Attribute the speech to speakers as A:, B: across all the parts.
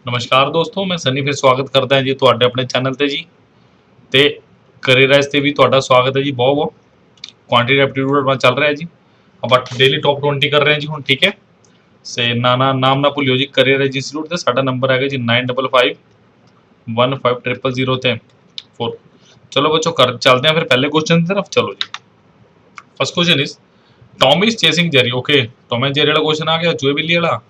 A: नमस्कार दोस्तों, मैं सनी फिर स्वागत करता है जी ਤੁਹਾਡੇ ਆਪਣੇ ਚੈਨਲ ਤੇ ਜੀ ਤੇ ਕਰੀਅਰਾਈਜ਼ ਤੇ ਵੀ ਤੁਹਾਡਾ ਸਵਾਗਤ ਹੈ ਜੀ ਬਹੁਤ ਬਹੁਤ ਕੁਆਂਟੀਟੀ ਐਪਟੀਟਿਊਡ ਆਪਣਾ ਚੱਲ ਰਿਹਾ ਹੈ ਜੀ ਆਪਾਂ ਡੇਲੀ ਟੌਪ 20 ਕਰ ਰਹੇ ਹਾਂ ਜੀ ਹੁਣ ਠੀਕ ਹੈ ਸੇ ਨਾਮ ਨਾ ਭੁੱਲਿਓ ਜੀ ਕਰੀਅਰਾਈਜ਼ ਇੰਸਟੀਚਿਊਟ ਤੇ ਸਾਡਾ ਨੰਬਰ ਹੈਗਾ ਜੀ 95515000 ਤੇ 4 चलो बच्चों कर चलते हैं फिर पहले क्वेश्चन की तरफ चलो जी first question is Tom is chasing Jerry okay Tom and Jerry वाला क्वेश्चन आ गया जो बिल्ली वाला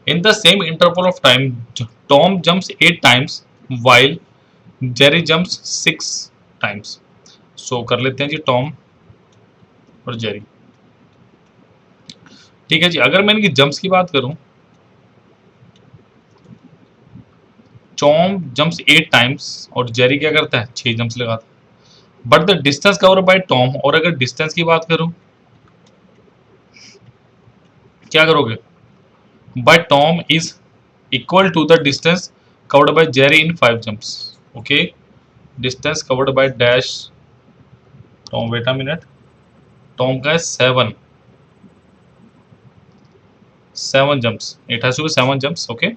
A: in the same interval of time Tom jumps 8 times while Jerry jumps 6 times so कर लेते हैं जी टॉम और जेरी ठीक है जी अगर मैं इनकी जंप्स की बात करूं टॉम जंप्स 8 टाइम्स और जेरी क्या करता है 6 जंप्स लगाता है but the distance cover by Tom और अगर डिस्टेंस की बात करूं क्या करोगे by Tom is equal to the distance covered by Jerry in 5 jumps. Okay, distance covered by dash Tom. Wait a minute. Tom का है 7 jumps. It has to be 7 jumps. Okay.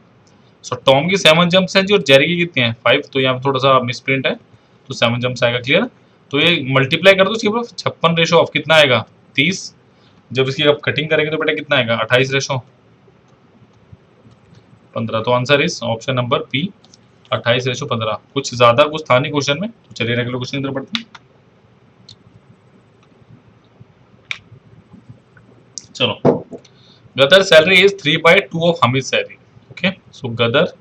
A: So Tom की 7 jumps हैं जी और Jerry की कितनी है 5 तो यहाँ थोड़ा सा मिसप्रिंट है तो 7 jumps आएगा क्लियर तो ये मल्टीप्लाई कर दो इसके ऊपर 56 रेशो ऑफ कितना आएगा 30 जब इसकी आप कटिंग करेंगे तो बेटा कितना आएगा 28 रेशो 15 तो answer is option number P 28:15 कुछ ज्यादा कुछ था नहीं क्वेश्चन में तो चलिए रेगुलर क्वेश्चन की तरफ बढ़ते हैं चलो Gadar salary is 3/2 of Hamid salary okay so Gadar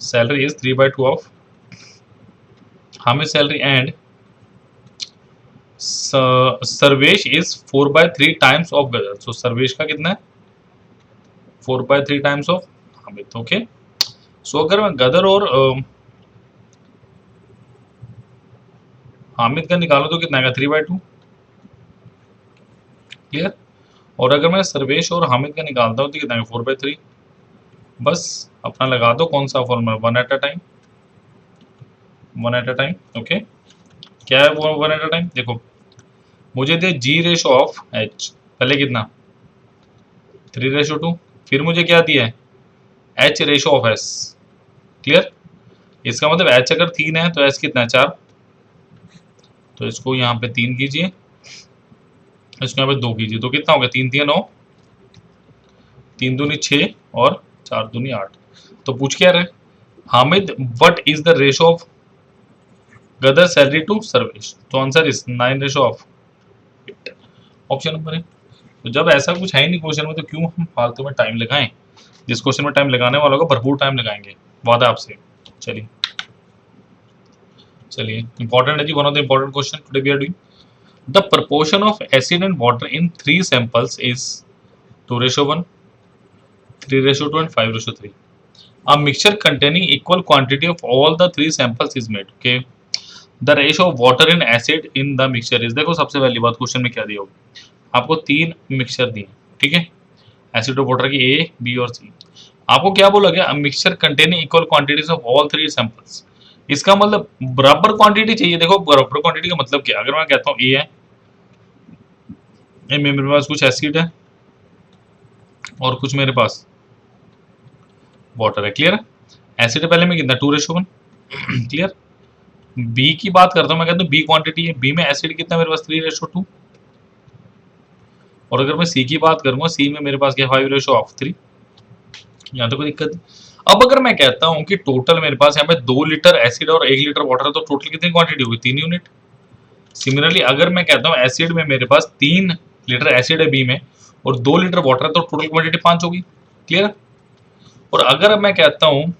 A: salary is 3/2 of Hamid salary and Sarvesh is 4/3 times of Gadar so Sarvesh का कितना है 4/3 times of Hamid okay so अगर मैं गदर और हामिद का निकालूं तो कितना आएगा 3/2 क्लियर और अगर मैं सर्वेश और हामिद का निकालता हूं तो कितना आएगा 4/3 बस अपना लगा दो कौन सा formula 1 at a time okay क्या है वो 1 एट अ टाइम देखो मुझे दे जी रेशो ऑफ एच पहले कितना 3/2 फिर मुझे क्या दिया है H ratio of S clear इसका मतलब एच अगर 3 है तो एस कितना है 4 तो इसको यहाँ पे 3 कीजिए इसको यहाँ पे 2 कीजिए तो कितना हो गया 3 3 9 3 दूनी 6 और 4 दूनी 8 तो पूछ क्या रहे Hamid what is the ratio of Gadar salary to Sarvesh तो answer is 9 ratio of 8 option number है तो जब ऐसा कुछ है ही नहीं क्वेश्चन में तो क्यों हम फालतू में टाइम लगाएं जिस क्वेश्चन में टाइम लगाने वालों का भरपूर टाइम लगाएंगे वादा आपसे चलिए चलिए इंपॉर्टेंट है जी one of the important question today we are doing the proportion of acid and water in 3 samples is 2:1 3:2 and 5:3 a mixture containing equal quantity of all the 3 samples is made okay the ratio of water and acid in the mixture is देखो सबसे पहली बात question में क्या दिया होगा आपको 3 mixture दिए ठीक है एसिड और वाटर की ए बी और सी आपको क्या बोला गया mixture containing equal quantities of all 3 samples इसका मतलब बराबर क्वांटिटी चाहिए देखो बराबर क्वांटिटी का मतलब क्या अगर मैं कहता हूँ ए है ए में मेरे पास कुछ एसिड है और कुछ मेरे पास वाटर है क्लियर एसिड पहले में कितना 2:1 क्लियर बी की बात करता हूँ मैं कहता हूँ बी क्वांटिटी है बी में एसिड कितना मेरे पास 3:2 और अगर मैं सी की बात करूंगा सी में मेरे पास क्या 5:3 यहाँ तो कोई दिक्कत नहीं अब अगर मैं कहता हूँ कि टोटल मेरे पास यहाँ पे 2 लीटर एसिड और 1 लीटर वाटर है तो टोटल कितनी क्वांटिटी होगी 3 यूनिट सिमिलरली अगर मैं कहता हूँ एसिड में मेरे पास 3 लीटर एसिड है बी में और 2 लीटर वाटर है तो टोटल क्वांटिटी 5 होगी क्लियर और अगर मैं कहता हूँ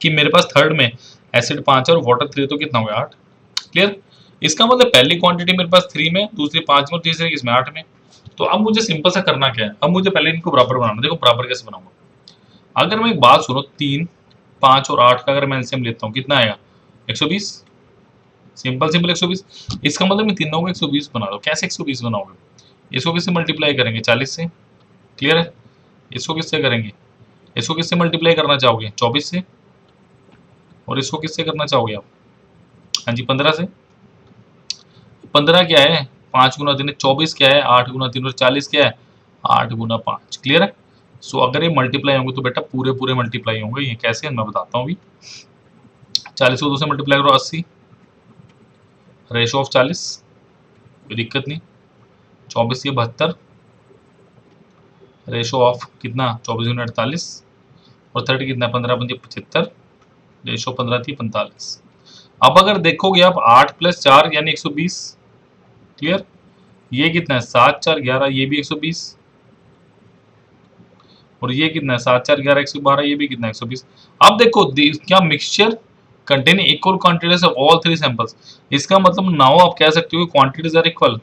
A: कि मेरे पास थर्ड में एसिड 5 और वाटर 3 तो कितना हो गया 8 क्लियर इसका मतलब पहली क्वांटिटी मेरे पास 3 में दूसरी 5 में और तीसरी किसमें 8 में तो अब मुझे सिंपल सा करना क्या है अब मुझे पहले इनको बराबर बनाना देखो बराबर कैसे बनाऊंगा अगर मैं एक बात सुनो 3 5 और 8 का अगर मैं एलसीएम लेता हूँ कितना आएगा 120 सिंपल 120 इसका मतलब मैं तीनों को 120 बना दो कैसे 120 बनाओगे इसको किससे मल्टीप्लाई करेंगे 40 से क्लियर है इसको किससे करेंगे इसको किससे मल्टीप्लाई करना चाहोगे 24 से और इसको किससे करना चाहोगे आप हाँ जी 15 से 15 क्या है 5 गुना 3 24 क्या है 8 गुना 3 और 40 क्या है 8 गुना 5 क्लियर है सो अगर ये मल्टीप्लाई होंगे तो बेटा पूरे पूरे मल्टीप्लाई होंगे। ये कैसे मैं बताता हूँ अभी। 40 को 2 से मल्टीप्लाई करो 80, रेशो ऑफ 40, कोई दिक्कत नहीं। 24 ये 72, रेशो ऑफ कितना 24 × 48, और 30 कितना 15 × 75, रेशो 15 थी 45। अब अगर देखोगे आप 8 + 4 यानी 120, क्लियर। ये कितना है 7 4 11, ये भी 120, और ये कितना है 7 4 11 112, ये भी कितना है 120। अब देखो क्या mixture contain equal quantities of all 3 samples. इसका मतलब नाउ आप कह सकते हो कि quantities are equal,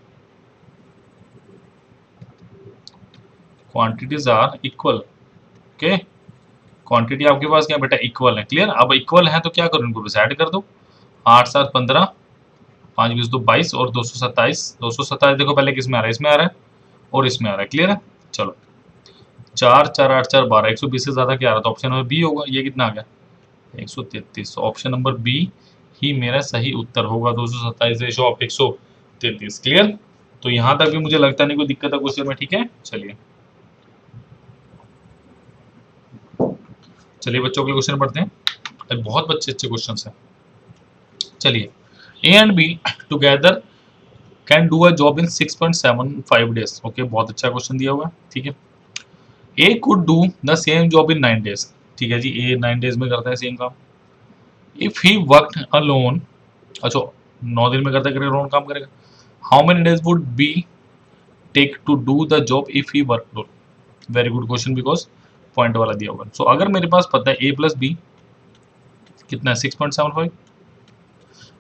A: quantities are equal. Okay, quantity आपके पास क्या बेटा इक्वल है, क्लियर। अब इक्वल है तो क्या करो, इनको बस ऐड कर दो। 8 7 15, 5 20 2 22, और 227। 227 देखो पहले किस में आ रहा है, इसमें आ रहा है और इसमें आ रहा है, क्लियर है। चलो 4 4 8 4 12, 120 से ज्यादा क्या आ रहा था, ऑप्शन नंबर बी होगा। ये कितना आ गया 133। ऑप्शन नंबर बी ही मेरा सही उत्तर होगा, 227 रेशो ऑफ 133, क्लियर। तो यहां तक भी मुझे लगता नहीं कोई दिक्कत है क्वेश्चन में, ठीक है। चलिए चलिए बच्चों के क्वेश्चन पढ़ते हैं। अरे बहुत बच्चे अच्छे क्वेश्चन हैं। चलिए, A and be together can do a job in 6.75 days. Okay, बहुत अच्छा क्वेश्चन दिया हुआ है, ठीक है। ए could do the same job in 9 days, ठीक है जी। ए 9 डेज में करता है सेम काम। इफ ही वर्कड अलोन, अच्छा 9 दिन में करता है, अलोन काम करेगा। How many days would be take to do the job if he work alone. Very good question, because point वाला दिया होगा। सो अगर मेरे पास पता है a + b कितना है 6.75,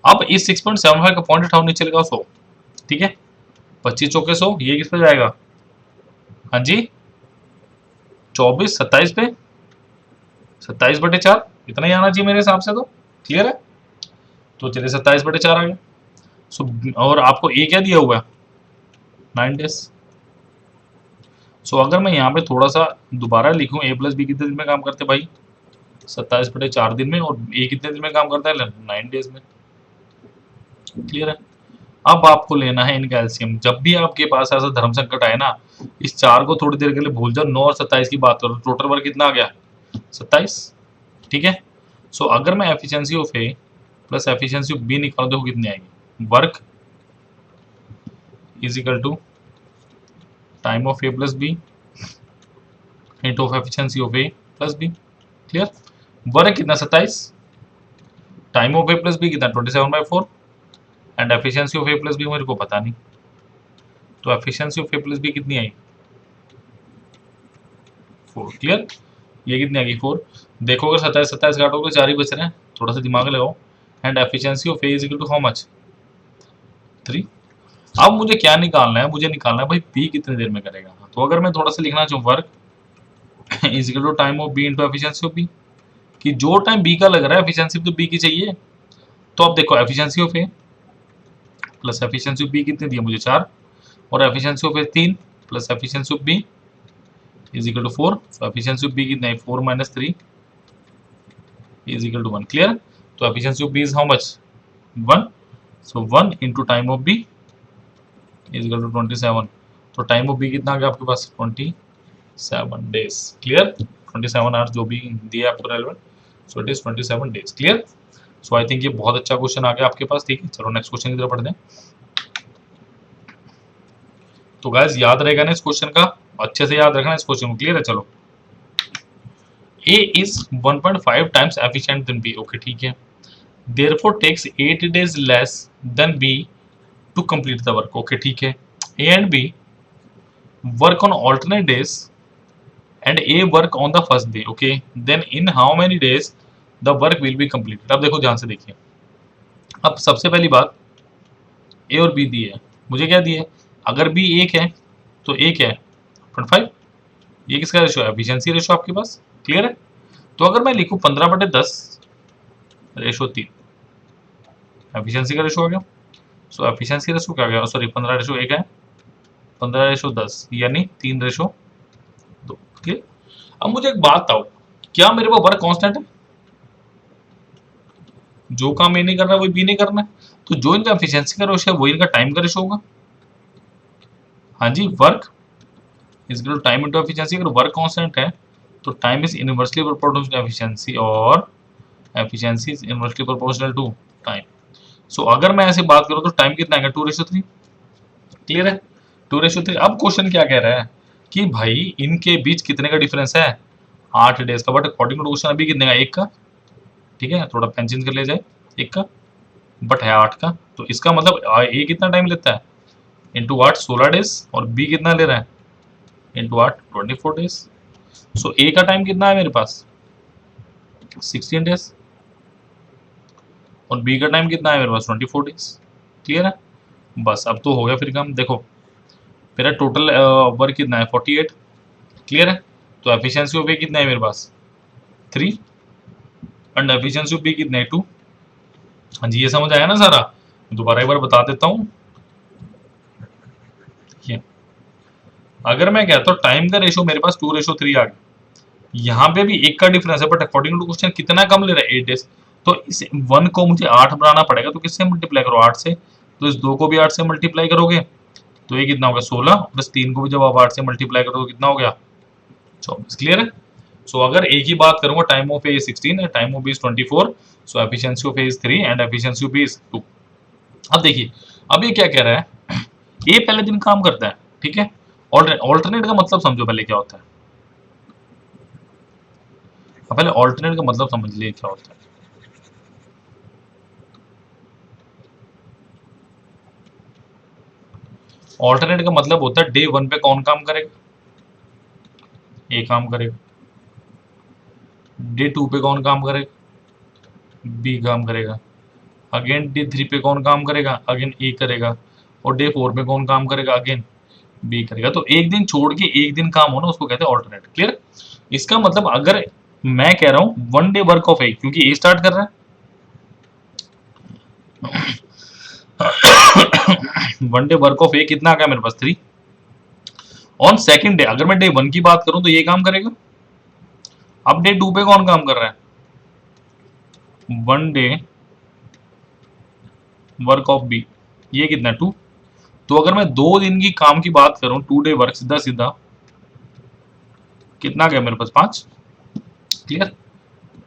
A: अब इस 6.75 का पॉइंट उठाओ, नीचे लगाओ 100, ठीक है। 25 चौके 100, ये किस पे जाएगा, हाँ जी 24 27 पे, 27/4, इतना ही आना चाहिए मेरे हिसाब से, तो क्लियर है। तो चलिए 27/4 आ गया। सो और आपको ए क्या दिया हुआ है 9 डेज। सो अगर मैं यहाँ पे थोड़ा सा दोबारा लिखूं, a + b कितने दिन में काम करते हैं भाई 27/4 दिन में, और ए कितने दिन में काम करता है 9 डेज में, क्लियर है। अब आपको लेना है इनका एलसीएम। जब भी आपके पास ऐसा धर्म संकट आए ना, इस 4 को थोड़ी देर के लिए भूल जाओ, 9 और 27 की बात करो, टोटल वर्क कितना आ गया 27, ठीक है। सो अगर मैं efficiency of A plus efficiency of B निकाल दो कितनी आएगी, work is equal to time of A plus B into of efficiency of A plus B, clear. Work कितना 27, time of A plus B कितना 27/4, and efficiency of A plus B मेरे को पता नहीं, तो efficiency of A plus B कितनी आई 4, clear. ये कितनी आ गई 4। देखो अगर 27 27 काटोगे तो 4 ही बच रहे हैं, थोड़ा सा दिमाग लगाओ। And efficiency of A is equal to how much 3। अब मुझे क्या निकालना है, मुझे निकालना है भाई बी कितनी देर में करेगा। तो अगर मैं थोड़ा सा लिखना चाहूँ, work is equal to time of B into efficiency of B, कि जो टाइम बी का लग रहा है एफिशिएंसी तो बी की चाहिए। तो अब देखो efficiency of A plus efficiency of B कितनी दी है मुझे 4, और efficiency of A 3 plus efficiency of B is equal to 4। So efficiency of B कितना है 4 - 3 इज इक्वल टू 1, क्लियर। तो efficiency of B is how much 1। So 1 into time of B is equal to 27। तो time of B कितना आ गया आपके पास 27 days, clear. 27 hours जो भी दिया आपको relevant, so it is 27 days, clear. So I think ये बहुत अच्छा क्वेश्चन आ गया आपके पास, ठीक है। चलो नेक्स्ट क्वेश्चन की तरफ बढ़ते हैं। तो गाइस याद रहेगा ना इस क्वेश्चन का, अच्छे से याद रखना इस क्वेश्चन को, क्लियर है। चलो A is 1.5 times efficient than B, okay ठीक है। Therefore takes 8 days less than B to complete the work, okay ठीक है। A and B work on alternate days and A work on the first day, okay, then in how many days the work will be completed। अब देखो ध्यान से देखिए, अब सबसे पहली बात A और B दी है, मुझे क्या दिए, अगर B 1 है तो A क्या है 0.5, ये किसका रेशो है एफिशिएंसी रेशो आपके पास, क्लियर है। तो अगर मैं लिखूं 15/10 रेशो 3, एफिशिएंसी का रेशो आ गया। सो एफिशिएंसी रेशो क्या आ गया, सॉरी 15/1 है, 15/10 यानी 3/2, क्लियर। अब मुझे एक बात बताओ, क्या मेरे पास वर्क कांस्टेंट है, जो काम ए नहीं करना वही बी नहीं करना है, तो जो इनका एफिशिएंसी का रेशो है वही इनका टाइम का रेशो होगा। हाँ जी, work is equal to time into efficiency. अगर वर्क कांस्टेंट है तो time is inversely proportional to efficiency और efficiency is inversely proportional to time. So अगर मैं ऐसे बात करूं तो टाइम कितना आएगा 2:3। क्लियर है, 2:3। अब क्वेश्चन क्या कह रहा है कि भाई इनके बीच कितने का डिफरेंस है, 8 डेज का। बट अकॉर्डिंग टू क्वेश्चन अभी कितने का, 1 का। ठीक है, थोड़ा पेन चेंज कर लिया जाए, 1 का, बट है 8 का। तो इसका मतलब ए कितना टाइम लेता है इंटू 8 16 डेज, और बी कितना ले रहा है इंटू 8 24 डेज। सो ए का टाइम कितना है मेरे पास 16 डेज, और बी का टाइम कितना है मेरे पास 24 डेज। क्लियर है, बस अब तो हो गया फिर काम। देखो मेरा टोटल वर्क कितना है 48। क्लियर है, तो एफिशिएंसी ऑफ ए कितना है मेरे पास 3 एंड एफिशिएंसी ऑफ बी कितना है 2। हाँ जी, ये समझ आया ना सारा। दोबारा एक बार बता देता हूँ। ये अगर मैं कहता हूँ टाइम का रेशो मेरे पास 2:3 आ गया, यहाँ पे भी 1 का डिफरेंस है, बट अकॉर्डिंग टू क्वेश्चन कितना कम ले रहा है 8 डेज। तो इस 1 को मुझे 8 बनाना पड़ेगा, तो किससे मल्टीप्लाई करो 8 से। तो इस 2 को भी 8 से मल्टीप्लाई करोगे तो ये कितना होगा 16, प्लस 3 को भी जब आप 8 से मल्टीप्लाई करोगे कितना हो गया 24। क्लियर है। सो अगर एक ही बात करूंगा, टाइम ऑफ ए 16 है, time of B is 24, so efficiency of A is 3 and efficiency of B is 2। अब देखिए, अब ये क्या कह रहा है, ए पहले दिन काम करता है, ठीक है। ऑल्टरनेट का मतलब समझो पहले क्या होता है। अब पहले ऑल्टरनेट का मतलब समझ लिए क्या होता है। ऑल्टरनेट का मतलब होता है डे 1 पे कौन काम करेगा, ए काम करेगा। डे 2 पे कौन काम करेगा, बी काम करेगा। अगेन डे 3 पे कौन काम करेगा, अगेन ए करेगा। और डे 4 पे कौन काम करेगा, अगेन बी करेगा। तो एक दिन छोड़ के एक दिन काम होना उसको कहते हैं ऑल्टरनेट। क्लियर। इसका मतलब अगर मैं कह रहा हूं 1 डे वर्क ऑफ ए, क्योंकि ए स्टार्ट कर रहा है 1 डे वर्क ऑफ ए कितना आ गया मेरे पास 3। ऑन सेकंड डे अगर मैं डे 1 की बात करूं तो ये काम करेगा। अब डे 2 पे कौन काम कर रहा है, 1 डे वर्क ऑफ बी, ये कितना 2। तो अगर मैं 2 दिन की काम की बात करूं 2 डे वर्क, सीधा सीधा कितना गया मेरे पास 5। क्लियर।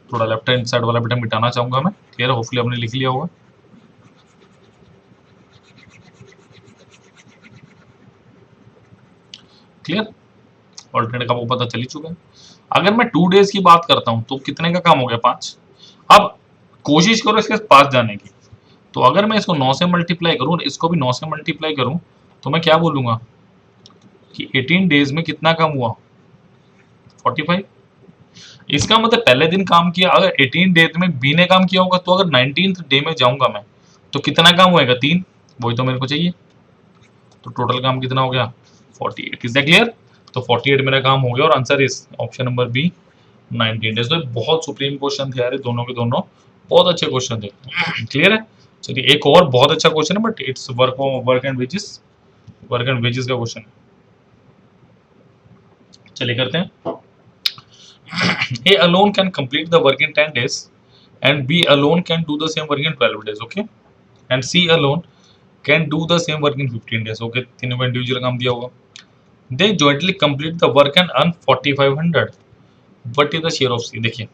A: थोड़ा लेफ्ट हैंड साइड वाला बटन मिटाना चाहूंगा मैं। क्लियर, होपफुली आपने लिख लिया होगा। क्लियर, ऑल्टरनेट का वो पता चल ही चुका है। अगर मैं 2 डेज की बात करता हूं तो कितने का काम हो गया 5। अब कोशिश करो इसके पास जाने की। तो अगर मैं इसको 9 से मल्टीप्लाई करूं और इसको भी 9 से मल्टीप्लाई करूं तो मैं क्या बोलूंगा कि 18 डेज में कितना काम हुआ 45। इसका मतलब पहले दिन काम किया, अगर 18 डेज में बी ने काम किया होगा, तो अगर 19th डे में जाऊंगा मैं तो कितना काम होएगा 3, वही तो मेरे को चाहिए। तो टोटल काम कितना हो गया 48। Is that clear. तो 48 मेरा काम हो गया और answer is option number B 19 days. तो बहुत सुप्रीम क्वेश्चन थे यार, दोनों के दोनों बहुत अच्छे क्वेश्चन थे। क्लियर है। चलिए एक और बहुत अच्छा क्वेश्चन है, but it's work and wages, work and wages का क्वेश्चन है। चलिए करते हैं। A alone can complete the work in 10 days and B alone can do the same work in 12 days, okay? And C alone can do the same work in 15 days, okay? तीनों को individual काम दिया होगा। They jointly complete the work and earn 4500. What is the share of C? देखिए,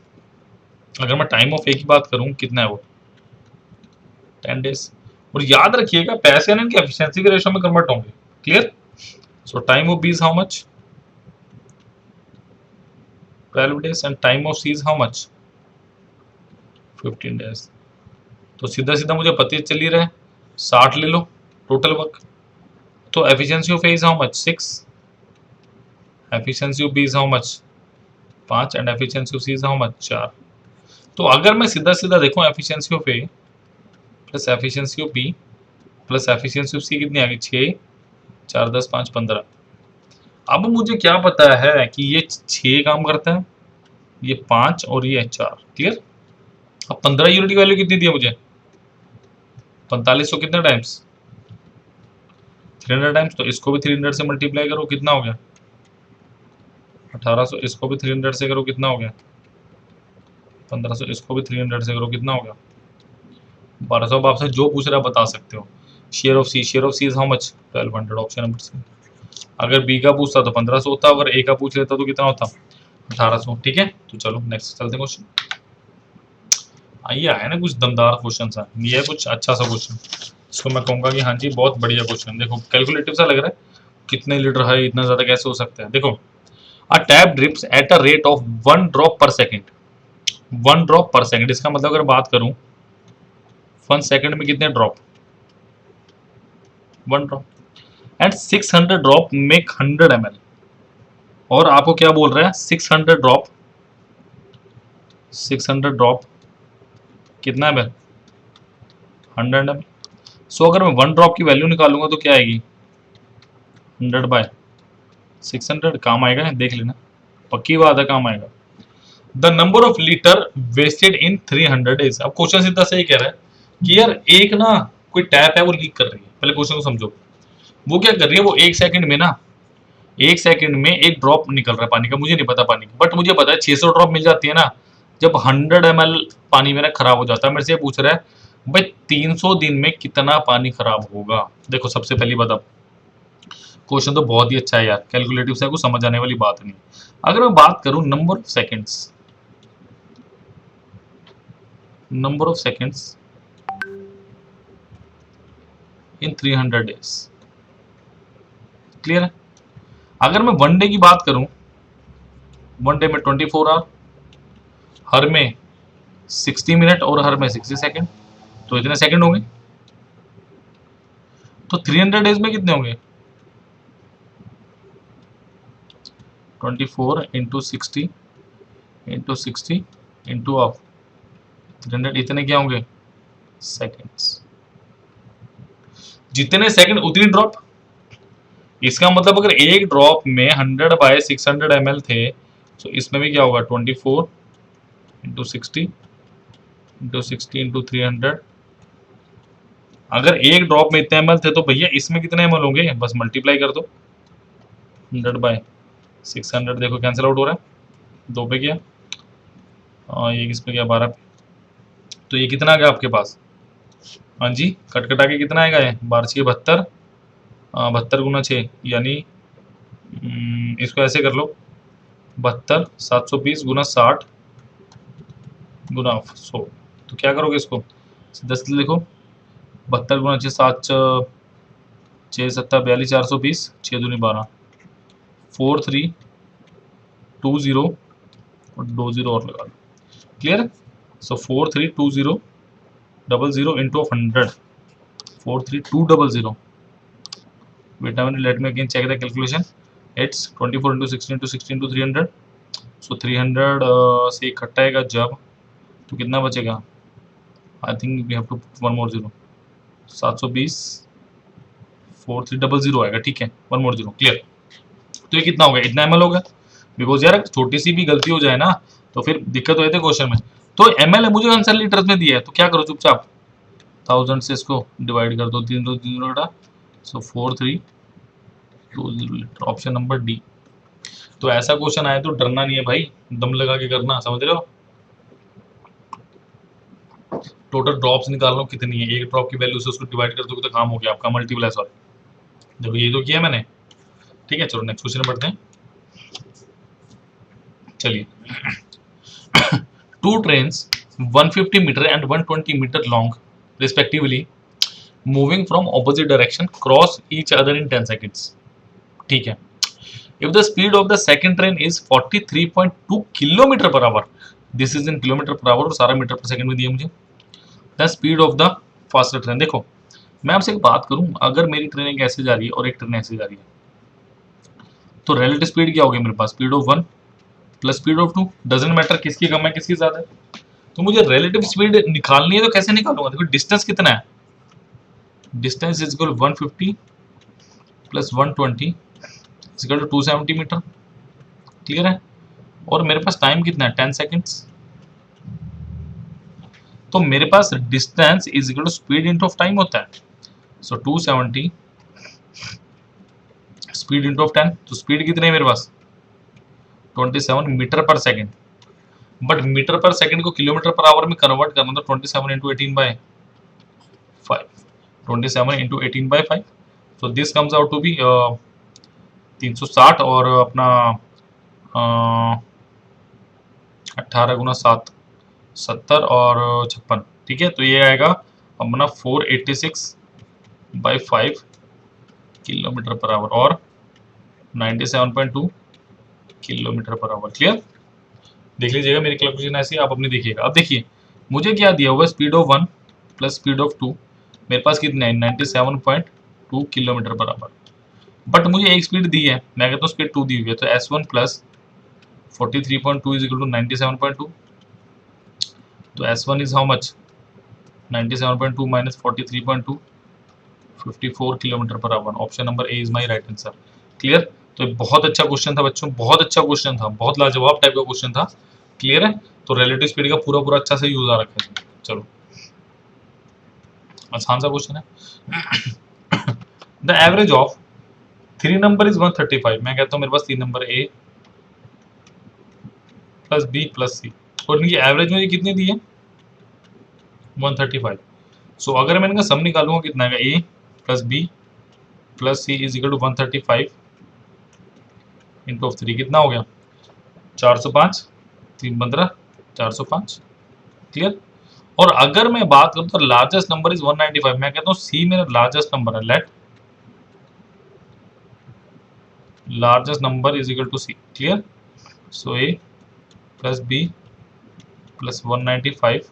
A: अगर मैं time of ए की बात करूं कितना है वो 10 डेज। और याद रखिएगा पैसे ना इनकी एफिशिएंसी के रेशो में कन्वर्ट होंगे। Clear. So time of B is how much 12 days and time of C is how much 15 days। तो सीधा सीधा मुझे पता चल ही रहा है 60 ले लो टोटल वर्क। तो efficiency of A is how much 6, efficiency of B is how much 5 and efficiency of C is how much 4। तो अगर मैं सीधा सीधा देखूं efficiency of A plus efficiency of B plus efficiency of C कितनी आ गई 6 4 10 5 15। अब मुझे क्या पता है कि ये 6 काम करता है, ये 5 और ये 4। क्लियर। अब 15 यूनिट की वैल्यू कितनी दी है मुझे 4500 कितने टाइम्स 300 टाइम्स। तो इसको भी 300 से मल्टीप्लाई करो कितना हो गया 1800। इसको भी 300 से करो कितना हो गया 1500। इसको भी 300 से करो कितना हो गया 1200। अब आपसे जो पूछ रहा है बता सकते हो। Share of C is how much 1200, option number C. अगर बी का पूछता तो 1500 होता, अगर ए का पूछ लेता तो कितना होता, 1800। ठीक है, तो चलो नेक्स्ट चलते हैं क्वेश्चन। आइए आया ना कुछ दमदार क्वेश्चन सा, ये है कुछ अच्छा सा क्वेश्चन, इसको मैं कहूंगा कि हाँ जी बहुत बढ़िया क्वेश्चन। देखो कैलकुलेटिव सा लग रहा है, कितने लीटर है, इतना ज्यादा कैसे हो सकता है। देखो, अ tap drips eight a rate of 1 drop पर सेकेंड, 1 ड्रॉप पर सेकेंड, इसका मतलब अगर बात करूं 1 सेकेंड में कितने drop, 1 drop, and 600 drop make 100 ml। और आपको क्या बोल रहा है, 600 ड्रॉप, 600 ड्रॉप कितना है, 100 ml। सो अगर मैं 1 ड्रॉप की वैल्यू निकालूंगा तो क्या आएगी, 100/600, काम आएगा, देख लेना, पक्की बात है काम आएगा। The number of litre wasted in 300 days. अब क्वेश्चन सीधा सही कह रहा है कि यार एक ना कोई टैप है वो लीक कर रही है, पहले क्वेश्चन को समझो। वो क्या कर रही है, वो 1 सेकंड में ना, 1 सेकंड में 1 ड्रॉप निकल रहा है पानी का, मुझे नहीं पता पानी का, बट मुझे पता है 600 ड्रॉप मिल जाती है ना, जब 100 ml पानी मेरा खराब हो जाता है। मेरे से पूछ रहा है भाई 300 दिन में कितना पानी खराब होगा। देखो सबसे पहली बात, अब क्वेश्चन तो बहुत ही अच्छा है यार, कैलकुलेटिव से कुछ समझ आने वाली बात नहीं। अगर मैं बात करूं number of seconds, number of seconds in 300 days, clear है। अगर मैं 1 डे की बात करूं, 1 डे में 24 आवर, हर में 60 मिनट और हर में 60 सेकंड, तो इतने सेकंड होंगे। तो 300 डेज में कितने होंगे, 24 इंटू 60 इंटू 60 इंटू ऑफ 300, इतने क्या होंगे सेकंड्स। जितने सेकंड उतनी ड्रॉप। इसका मतलब अगर एक ड्रॉप में 100/600 ml थे, तो इसमें भी क्या होगा 24 इंटू 60 इंटू 60 इंटू 300। अगर एक ड्रॉप में इतने ml थे तो भैया इसमें कितने ml होंगे, बस मल्टीप्लाई कर दो, 100/600, देखो कैंसिल आउट हो रहा है, 2 पे गया, ये किस पे गया, 12 पे। तो ये कितना आ गया आपके पास, हाँ जी कट कटा के कितना आएगा, ये 12×6 = 72, 72 × 6 यानी इसको ऐसे कर लो, 72 720 × 60 × 100। तो क्या करोगे इसको, 10 लिखो, 72 × 6 7 6 7 42 420, 6 दूनी 12, 4 3 2 0 और 2 0 और लगा दो, clear. So 4 3 2 0 0 0 into 100, 4 3 2 0 0। Wait a minute, let me again check the calculation. It's 24 into 16 into 16 into 300. So 300 से इकट्ठा आएगा जब, तो कितना बचेगा, I think we have to put 1 more 0, 720 4 3 0 0 आएगा, ठीक है, 1 more 0, क्लियर। तो ये कितना हो गया, इतना ml हो गया, बिकॉज यार छोटी सी भी गलती हो जाए ना तो फिर दिक्कत हो जाती है क्वेश्चन में। तो ml है, मुझे आंसर लीटर में दिया है, तो क्या करो चुपचाप 1000 से इसको डिवाइड कर दो, 3 2 3 0, सो 4 3 2 0 लीटर, ऑप्शन नंबर डी। तो ऐसा क्वेश्चन आए तो डरना नहीं है भाई, दम लगा के करना, समझ रहे हो। टोटल ड्रॉप्स निकाल लो कितनी है, एक ड्रॉप की वैल्यू से उसको डिवाइड कर दो तो काम हो गया आपका, मल्टीप्लाई सॉल्व। देखो ये तो किया मैंने, ठीक है, चलो नेक्स्ट क्वेश्चन पढ़ते हैं। चलिए two trains 150 metre and 120 metre long respectively moving from opposite direction cross each other in 10 seconds, ठीक है। If the speed of the second train is 43.2 kilometre per our, this is in kilometre per our और सारा metre पर second में दिया मुझे। The speed of the faster train, देखो मैं आपसे एक बात करूं, अगर मेरी ट्रेन एक ऐसे जा रही है और एक ट्रेन ऐसे जा रही है, तो रिलेटिव स्पीड क्या होगी मेरे पास, speed of 1 plus speed of 2, doesn't matter किसकी कम है किसकी ज्यादा है। तो मुझे रिलेटिव स्पीड निकालनी है, तो कैसे निकालूंगा, देखो डिस्टेंस कितना है, distance is equal 150 plus 120 equal to 270 metre, clear है। और मेरे पास टाइम कितना है 10 सेकेंड्स, तो मेरे पास distance is equal to speed into of time होता है। सो 270 स्पीड इंटू ऑफ 10, तो स्पीड कितनी है मेरे पास 27 मीटर पर सेकेंड, बट मीटर पर सेकेंड को किलोमीटर पर आवर में कन्वर्ट करना, तो 27 into 18/5, 27 into 18/5, so this comes out to be 360 और अपना 18 × 7 70 और 56, ठीक है। तो ये आएगा अपना 486/5 किलोमीटर पर आवर और 97.2 किलोमीटर पर आवर। क्लियर, देख लीजिएगा मेरी कैलकुलेशन ऐसी, आप अपनी देखिएगा। अब देखिए मुझे क्या दिया हुआ है, speed of 1 plus speed of 2, मेरे पास कितने हैं 97.2 किलोमीटर पर आवर। बट मुझे एक स्पीड दी है, मैं कहता हूँ स्पीड 2 दी हुई है, तो S1 plus 43.2 is equal to 97.2। तो S1 is how much, 97.2 minus 43.2, 54 kilometre per our. Option number A is my right answer. Clear, तो ये बहुत अच्छा क्वेश्चन था बच्चों, बहुत अच्छा क्वेश्चन था, बहुत लाजवाब टाइप का क्वेश्चन था। क्लियर है, तो रिलेटिव स्पीड का पूरा पूरा अच्छा से यूज आ रखा है। चलो आसान सा क्वेश्चन है। The average of 3 number is 135। मैं कहता हूँ मेरे पास 3 number A plus B plus C, और इनकी एवरेज मुझे कितनी दी है 135। सो अगर मैं इनका सम निकालूंगा कितना आएगा, A plus B plus C is equal to 135 into of 3, कितना हो गया 405, 3 15 405। क्लियर, और अगर मैं बात करूं तो लार्जेस्ट नंबर इज 195। मैं कहता हूं सी मेरा लार्जेस्ट नंबर है, let largest number is equal to C. Clear, so A plus B plus 195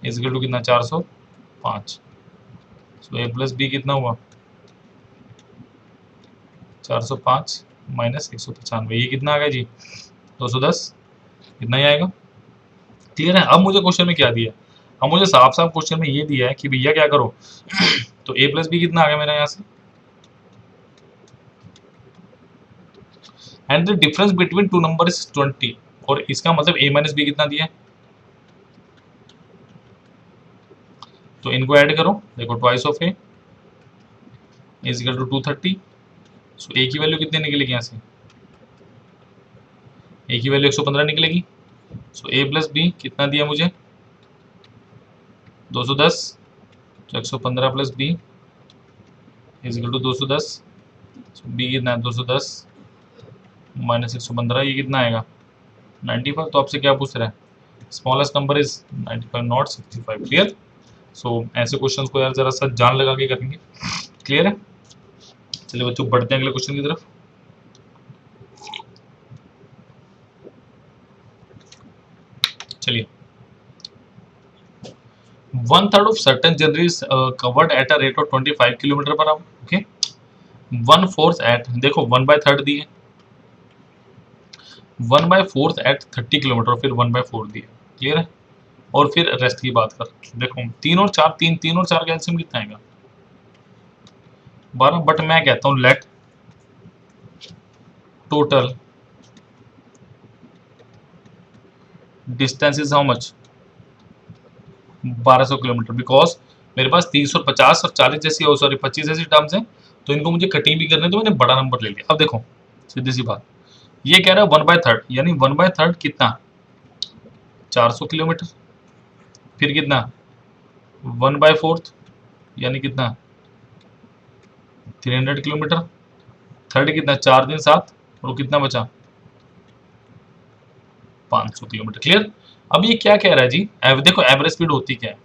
A: is equal to कितना 405। सो ए प्लस बी कितना हुआ 405 माइनस 195, ये कितना आ गया जी 210, इतना ही आएगा। क्लियर है, अब मुझे क्वेश्चन में क्या दिया, अब मुझे साफ साफ क्वेश्चन में ये दिया है कि भैया क्या करो, तो a प्लस बी कितना आ गया मेरा यहाँ से, and the difference between two number is 20, और इसका मतलब a माइनस बी कितना दिया है, तो इनको ऐड करो, देखो twice of a is equal to 230। So a की वैल्यू कितनी निकलेगी यहाँ से, a की वैल्यू 115 निकलेगी। सो a प्लस बी कितना दिया मुझे 210, तो 115 plus B is equal to 210। B कितना है 210 माइनस 115, ये कितना आएगा 95। तो आपसे क्या पूछ रहा है, smallest number is 95 not 65। Clear, so ऐसे क्वेश्चंस को यार जरा सा जान लगा के करेंगे। क्लियर है, चलिए बच्चों बढ़ते हैं अगले क्वेश्चन की तरफ। चलिए, 1/3 of certain generally is covered at a rate of 25 kilometre per hour. Okay, 1/4 at, देखो 1/3 दी है, 1/4 एट 30 किलोमीटर, फिर 1/4 दी है। क्लियर है, और फिर रेस्ट की बात कर, देखो 3 और 4, 3 और 4 का एलसीएम कितना आएगा 12। बट मैं कहता हूँ let total distance is how much 1200 kilometre, because मेरे पास 350 और 40 जैसी, सॉरी 25 ऐसी टर्म्स हैं, तो इनको मुझे कटिंग भी करने, तो मैंने बड़ा नंबर ले लिया। अब देखो सीधी सी बात, ये कह रहा है 1/3, यानी 1/3 कितना 400 किलोमीटर, फिर कितना 1/4 यानी कितना 300 किलोमीटर, थर्ड कितना 4 दिन 7, और कितना बचा 500 किलोमीटर। क्लियर, अब ये क्या कह रहा है जी, देखो एवरेज स्पीड होती क्या है,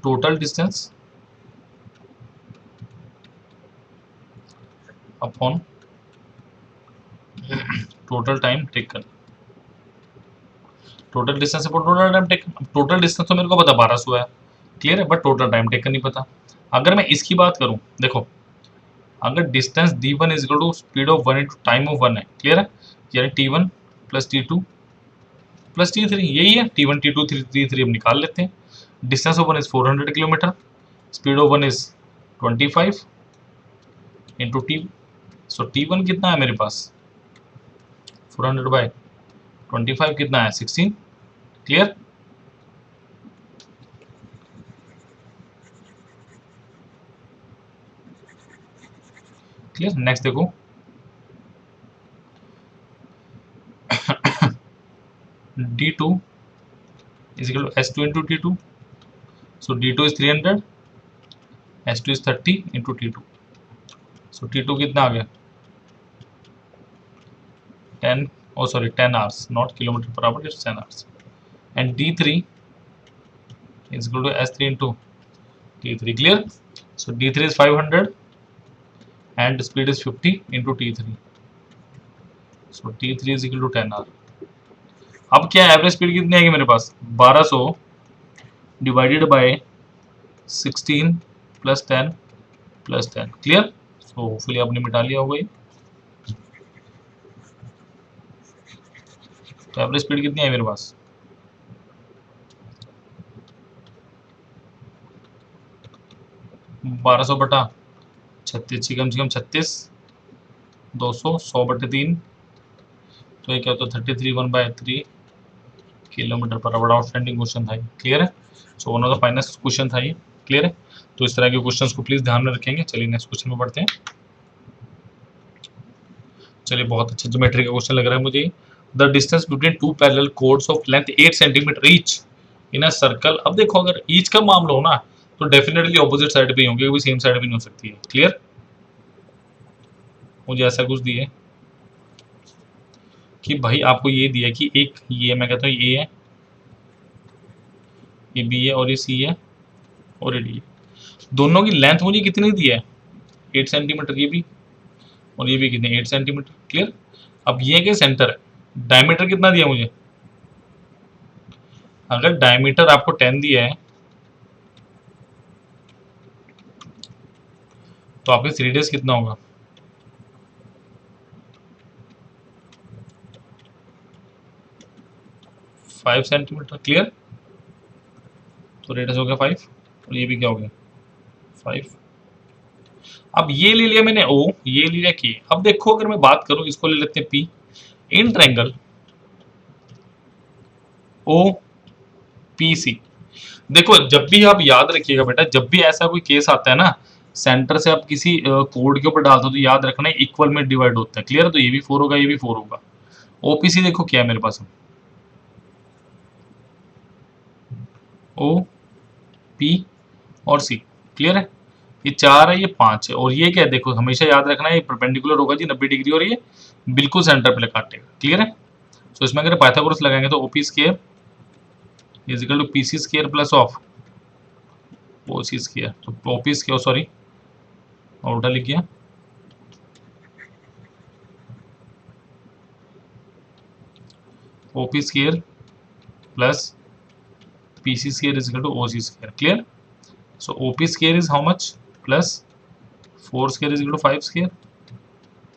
A: total distance upon total time taken. Total distance upon total time taken, total distance तो मेरे को पता 1200 है, क्लियर है, बट टोटल टाइम टेकन नहीं पता। अगर मैं इसकी बात करूं, देखो अगर distance d1 is equal to speed of 1 into time of 1 है, क्लियर है, यानी t1 plus t2 plus t3, यही है t1 t2 t3 हम निकाल लेते हैं। Distance of 1 is 400 kilometre, speed of 1 is 25 into T, so t1 कितना है मेरे पास 400/25 कितना है 16। क्लियर, क्लियर, नेक्स्ट देखो d2 is equal to s2 into t2, so d2 is 300 S2 is 30 into T2. So T2 कितना आ गया 10, oh sorry 10 hours, not kilometer per hour, it's 10 hours. And D3 is equal to S3 into T3. Clear? So D3 is 500 and speed is 50 into T3. So T3 is equal to 10 hour. अब क्या average speed कितनी आएगी मेरे पास 1200 divided by 16 plus 10 plus 10. Clear? So hopefully आपने मिटा लिया होगा ये. तो एवरेज स्पीड कितनी है मेरे पास 1200 बटा 36 कम से कम 36 200 100 बटे 3. तो ये क्या होता है 33 1/3 kilometre per our. Outstanding question था ये. क्लियर है? So one of the finest question था ये. क्लियर है? तो इस तरह के क्वेश्चंस को प्लीज ध्यान में रखेंगे. चलिए नेक्स्ट क्वेश्चन में बढ़ते हैं. चलिए बहुत अच्छा ज्योमेट्री का क्वेश्चन लग रहा है मुझे. The distance between two parallel codes of length 8 centimetre each in a circle. अब देखो अगर ईच का मामला हो ना तो डेफिनेटली ऑपोजिट साइड पे होंगे, क्योंकि सेम साइड भी नहीं हो सकती है. क्लियर? मुझे ऐसा कुछ दिए कि भाई आपको ये दिया कि एक ये मैं कहता हूँ ये है, ये बी है और ये सी है और ये डी है. दोनों की लेंथ मुझे कितनी दी है 8 सेंटीमीटर, ये भी और ये भी कितने 8 सेंटीमीटर. क्लियर? अब ये के सेंटर है. डायमीटर कितना दिया मुझे, अगर डायमीटर आपको 10 दिया है तो आपके रेडियस कितना होगा 5 सेंटीमीटर. क्लियर? तो रेडियस हो गया 5 और ये भी क्या हो गया 5. अब ये ले लिया मैंने O, ये ले लिया K. अब देखो अगर मैं बात करूं इसको ले लेते हैं P. In triangle OPC. देखो जब भी आप याद रखिएगा बेटा, जब भी ऐसा कोई केस आता है ना सेंटर से आप किसी कोड के ऊपर डालते हो तो याद रखना इक्वल में डिवाइड होता है. क्लियर? तो ये भी 4 होगा, ये भी 4 होगा. OPC देखो क्या है मेरे पास O P और C. क्लियर है? ये 4 है, ये 5 है और ये क्या है देखो हमेशा याद रखना है ये परपेंडिकुलर होगा जी 90 डिग्री और ये बिल्कुल सेंटर पे काटेगा. क्लियर है? तो इसमें अगर पाइथागोरस लगाएंगे तो OP square is equal to PC square plus of OC square. तो OP स्क्वायर सॉरी उल्टा लिख गया OP square plus PC square is equal to OC square. Clear? So OP square is how much? Plus 4 square is equal to 5 square.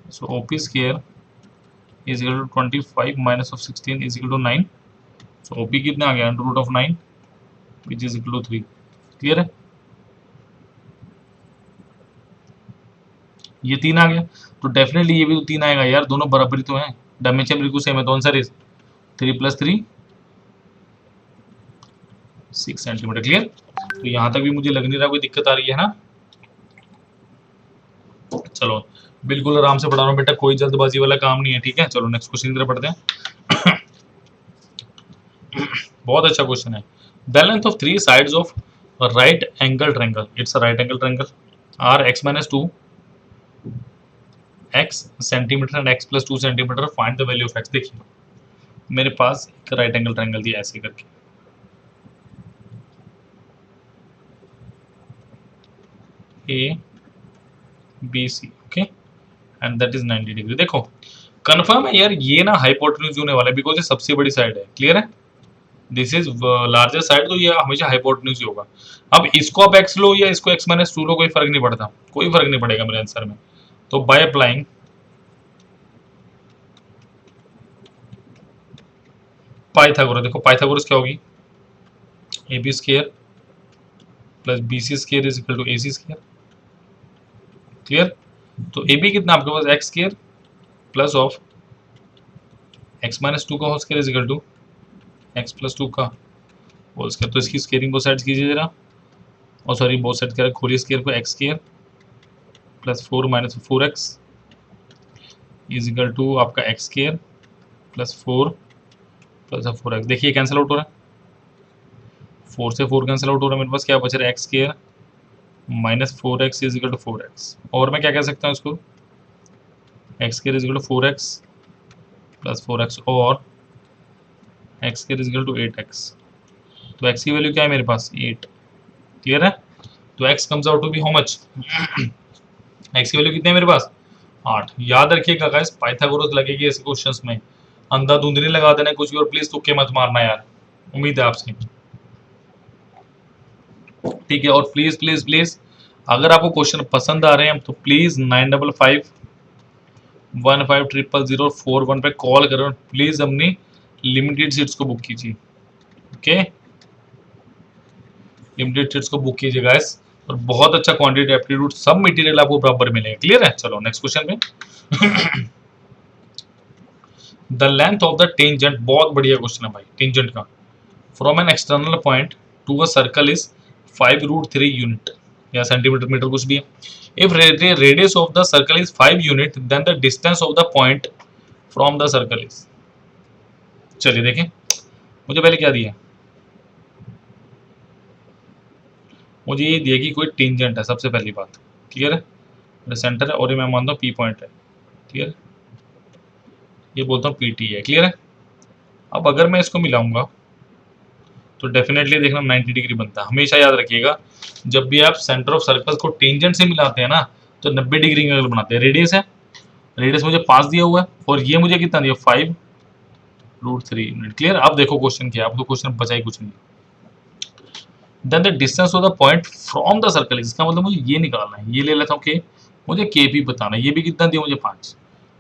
A: So OP square is equal to 25 minus of 16 is equal to 9. So OP कितना आ गया under root of 9 which is equal to 3. Clear है? ये 3 आ गया तो definitely ये भी तो 3 आएगा यार, दोनों बराबरी तो हैं. डायमेंशन बिल्कुल सेम है तो आंसर इज 3 + 3 6 सेंटीमीटर. क्लियर? तो यहां तक भी मुझे लग नहीं रहा कोई दिक्कत आ रही है ना. चलो बिल्कुल आराम से पढ़ा रहा हूँ बेटा, कोई जल्दबाजी वाला काम नहीं है. ठीक है? चलो नेक्स्ट क्वेश्चन की तरफ बढ़ते हैं. बहुत अच्छा क्वेश्चन है. The length of 3 sides of right angle triangle. It's a right angle triangle are x - 2 x centimetre and x + 2 centimetre. Find the value of x. देखिए मेरे पास एक राइट एंगल ट्रायंगल दिया ऐसे करके ABC. Okay and that is 90 degree. देखो confirm है यार ये ना हाइपोटेन्यूज होने वाला है बिकॉज ये सबसे बड़ी साइड है. क्लियर है? दिस इज लार्जर साइड तो ये हमेशा हाइपोटेन्यूज ही होगा. अब इसको आप x लो या इसको x - 2 लो कोई फर्क नहीं पड़ता, कोई फर्क नहीं पड़ेगा मेरे आंसर में. तो बाय अप्लाइंग पाइथागोरस. देखो पाइथागोरस क्या होगी AB square plus BC square is equal to AC square. Clear? तो AB कितना आपके पास x square plus of x - 2 का whole square is equal to x + 2 का होल स्क्वायर. तो इसकी स्क्वायरिंग बोथ साइड्स कीजिए जरा, और सॉरी बोथ साइड करें खोलिए स्क्वायर को. x square plus 4 - 4x is equal to आपका x square plus 4 plus 4x. देखिए कैंसिल आउट हो रहा है, 4 से 4 कैंसिल आउट हो रहा है. मेरे पास क्या बच रहा है x square minus 4x is equal to 4x, और मैं क्या कह सकता हूँ इसको, x square is equal to 4x plus 4x और x square is equal to 8x। तो x की वैल्यू क्या है मेरे पास 8। क्लियर है? तो x comes out to be how much, x की वैल्यू कितनी है मेरे पास 8। याद रखिएगा गाइस, पाइथागोरस लगेगी ऐसे क्वेश्चंस में, अंधाधुंध नहीं लगा देना कुछ भी, और प्लीज तुक्के मत मारना यार, उम्मीद है आपसे, ठीक है? और प्लीज प्लीज प्लीज अगर आपको क्वेश्चन पसंद आ रहे हैं तो प्लीज 9551500041 पे कॉल करो, प्लीज अपनी लिमिटेड सीट्स को बुक कीजिए। ओके, लिमिटेड सीट्स को बुक कीजिए गाइस, और बहुत अच्छा क्वांटिटी एप्टीट्यूड सब मटेरियल आपको बराबर मिलेगा। क्लियर है? चलो नेक्स्ट क्वेश्चन पे। The length of the tangent, बहुत बढ़िया क्वेश्चन है भाई टेंजेंट का, from an external point to a circle is 5√3 unit, या सेंटीमीटर मीटर कुछ भी है। If radius of the circle is 5 unit then the distance of the point from the circle is. चलिए देखें, मुझे पहले क्या दिया, मुझे ये दिया कि कोई टेंजेंट है, सबसे पहली बात। क्लियर है? सेंटर है और ये मैं मानता हूँ पी पॉइंट है। क्लियर, ये बोलता हूँ पी टी है। क्लियर है? अब अगर मैं इसको मिलाऊंगा तो डेफिनेटली देखना 90 डिग्री बनता है। हमेशा याद रखिएगा, जब भी आप सेंटर ऑफ सर्कल को टेंजेंट से मिलाते हैं ना तो 90 डिग्री एंगल बनाते हैं। रेडियस है, रेडियस मुझे 5 दिया हुआ है, और ये मुझे कितना दिया 5√3 यूनिट। क्लियर? अब देखो क्वेश्चन क्या, अब तो क्वेश्चन बचा ही कुछ नहीं। Then the distance of the point from the circle, इसका मतलब मुझे ये निकालना है, ये ले लेता हूँ कि मुझे के पी बताना है, ये भी कितना दिया मुझे 5।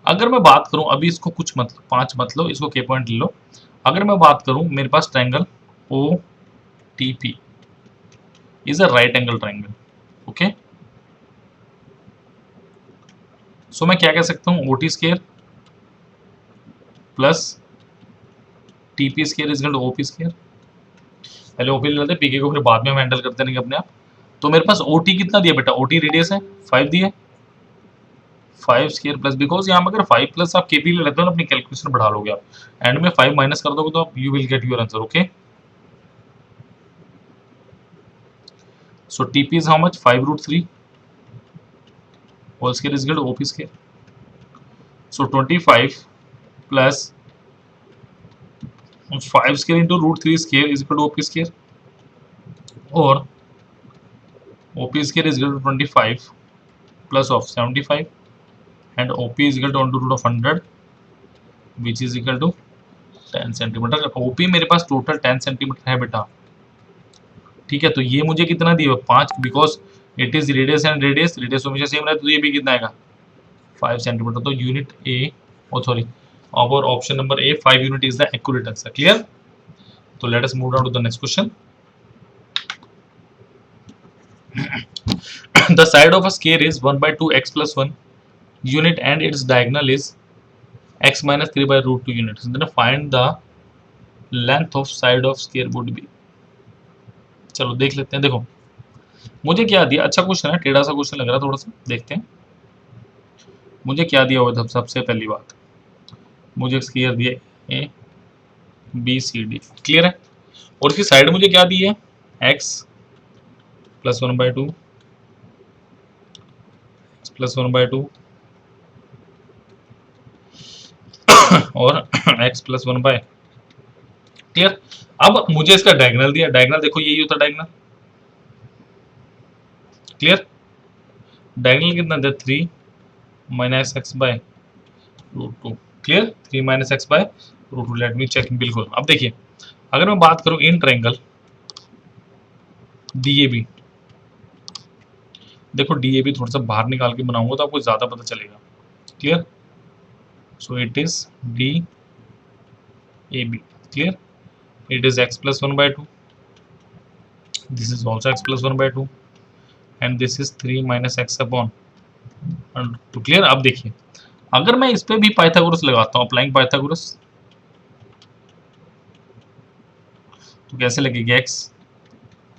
A: अगर मैं बात करूं, अभी इसको कुछ मतलब 5 मत लो, इसको के पॉइंट ले लो। अगर मैं बात करूं, मेरे पास triangle O T P is a right angle triangle. Okay, so मैं क्या कह सकता हूं, O T square plus T P square is equal to O P square. पहले ओपी ले लेते हैं, पीके को फिर बाद में हम हैंडल करते रहेंगे अपने आप। तो मेरे पास ओटी कितना दिया बेटा, ओटी रेडियस है 5 दिया, 5 स्केयर प्लस, बिकॉज यहाँ पर अगर 5 प्लस आप केपी ले लेते हो ना, अपनी कैलकुलेशन बढ़ा लोगे आप, एंड में 5 माइनस कर दोगे तो आप you will get your answer. Okay, so TP is how much 5√3 whole square is equal to OP square. So 25 plus 5 square into √3 square is equal to OP square, और OP square is equal to 25 plus of 75 and OP is equal to under root of 100 which is equal to 10 centimetre. OP मेरे पास total 10 centimetre है बेटा। ठीक है, तो ये मुझे कितना दिया 5, because it is radius and radius, radius हमेशा सेम रहता है, तो ये भी कितना आएगा 5 सेंटीमीटर। तो यूनिट ए, ओ सॉरी, और option number A 5 unit is the accurate answer. Clear? तो let us move down to the next question. The side of a square is 1/2 x plus 1 unit and its diagonal is x minus 3/√2 units. Then find the length of side of square would be. चलो देख लेते हैं। देखो मुझे क्या दिया, अच्छा question है, टेढ़ा सा क्वेश्चन लग रहा है थोड़ा सा, देखते हैं मुझे क्या दिया हुआ था। सबसे पहली बात, मुझे स्क्वायर दिया A B C D. Clear है? और इसकी साइड मुझे क्या दी है, x प्लस 1/2 x प्लस 1/2 और x प्लस 1/। क्लियर? अब मुझे इसका डायगोनल दिया, डायगोनल देखो यही होता है डायगोनल। क्लियर? डायगोनल कितना दिया 3 minus x by root 2। Clear? 3 minus x by root 2। Let me check. बिल्कुल। अब देखिए, अगर मैं बात करूं इन ट्रायंगल डीएबी, देखो डीएबी थोड़ा सा बाहर निकाल के बनाऊंगा तो आपको ज्यादा पता चलेगा। Clear? So it is D A B. Clear? it is x plus 1/2, this is also x plus 1/2 and this is 3 minus x upon 2। Clear? अब देखिए, अगर मैं इस पे भी पाइथागोरस लगाता हूँ, अप्लाइंग पाइथागोरस, तो कैसे लगेगी x